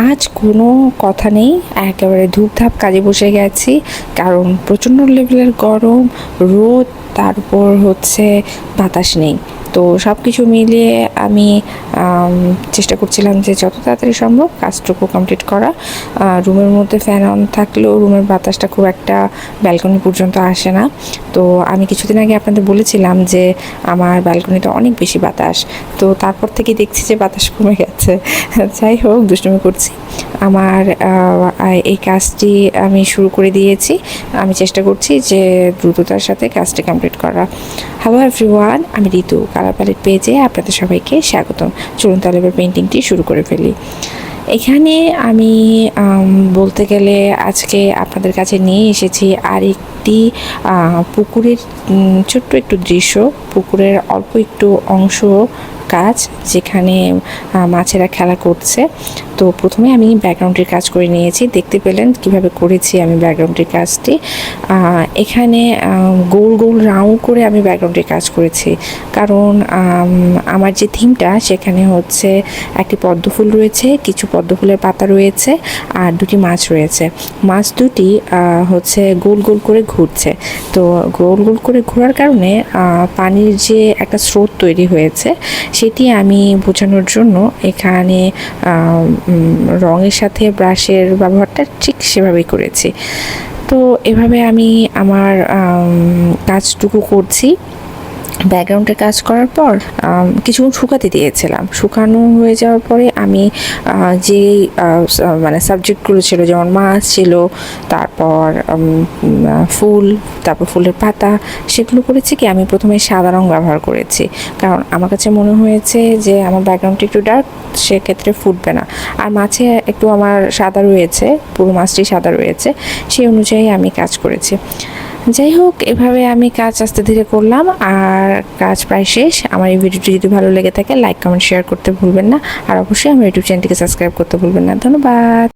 আজ কোনো কথা নেই, একেবারে ধূপধাপ কাজে বসে গেছি। কারণ প্রচণ্ড লেভেলের গরম, রোদ, তারপর হচ্ছে বাতাস নেই। তো সব কিছু মিলিয়ে আমি চেষ্টা করছিলাম যে যত তাড়াতাড়ি সম্ভব কাজটুকু কমপ্লিট করা। রুমের মধ্যে ফ্যান অন থাকলেও রুমের বাতাসটা খুব একটা ব্যালকনি পর্যন্ত আসে না। তো আমি কিছুদিন আগে আপনাদের বলেছিলাম যে আমার ব্যালকনিতে অনেক বেশি বাতাস, তো তারপর থেকে দেখছি যে বাতাস কমে গেছে। যাই হোক, দুষ্টুমি করছি। আমার এই কাজটি আমি শুরু করে দিয়েছি। আমি চেষ্টা করছি যে দ্রুততার সাথে কাজটি কমপ্লিট করা। হ্যালো এভরিওয়ান, আমি ঋতু, কালার প্যালেট পেজে আপনাদের সবাইকে স্বাগতম। চলুন তাহলে এবার পেন্টিংটি শুরু করে ফেলি। এখানে আমি বলতে গেলে আজকে আপনাদের কাছে নিয়ে এসেছি আরেকটি পুকুরের ছোট্ট একটু দৃশ্য, পুকুরের অল্প একটু অংশ কাজ, যেখানে মাছেরা খেলা করছে। তো প্রথমে আমি ব্যাকগ্রাউন্ডের কাজ করে নিয়েছি, দেখতে পেলেন কিভাবে করেছি আমি ব্যাকগ্রাউন্ডের কাজটি। এখানে গোল গোল রাউন্ড করে আমি ব্যাকগ্রাউন্ডের কাজ করেছি, কারণ আমার যে থিমটা সেখানে হচ্ছে একটি পদ্ম ফুল রয়েছে, কিছু পদ্ম ফুলের পাতা রয়েছে, আর দুটি মাছ রয়েছে। মাছ দুটি হচ্ছে গোল গোল করে ঘুরছে। তো গোল গোল করে ঘোরার কারণে পানির যে একটা স্রোত তৈরি হয়েছে সেটি আমি বোঝানোর জন্য এখানে রঙের সাথে ব্রাশের ব্যবহারটা ঠিক সেভাবেই করেছি। তো এভাবে আমি আমার কাজটুকু করছি। ব্যাকগ্রাউন্ডে কাজ করার পর কিছুক্ষণ শুকাতে দিয়েছিলাম। শুকানো হয়ে যাওয়ার পরে আমি যে মানে সাবজেক্টগুলো ছিল, যেমন মাছ ছিল, তারপর ফুল, তারপর ফুলের পাতা, সেগুলো করেছি কি আমি প্রথমে সাদা রং ব্যবহার করেছি, কারণ আমার কাছে মনে হয়েছে যে আমার ব্যাকগ্রাউন্ডটা একটু ডার্ক, সেক্ষেত্রে ফুটবে না। আর মাছে একটু আমার সাদা রয়েছে, পুরো মাছটি সাদা রয়েছে, সেই অনুযায়ী আমি কাজ করেছি। যাই হোক, এভাবে আমি কাজ আস্তে ধীরে করলাম, আর কাজ প্রায় শেষ। আমার এই ভিডিওটি যদি ভালো লেগে থাকে লাইক, কমেন্ট, শেয়ার করতে ভুলবেন না, আর অবশ্যই আমার ইউটিউব চ্যানেলটিকে সাবস্ক্রাইব করতে ভুলবেন না। ধন্যবাদ।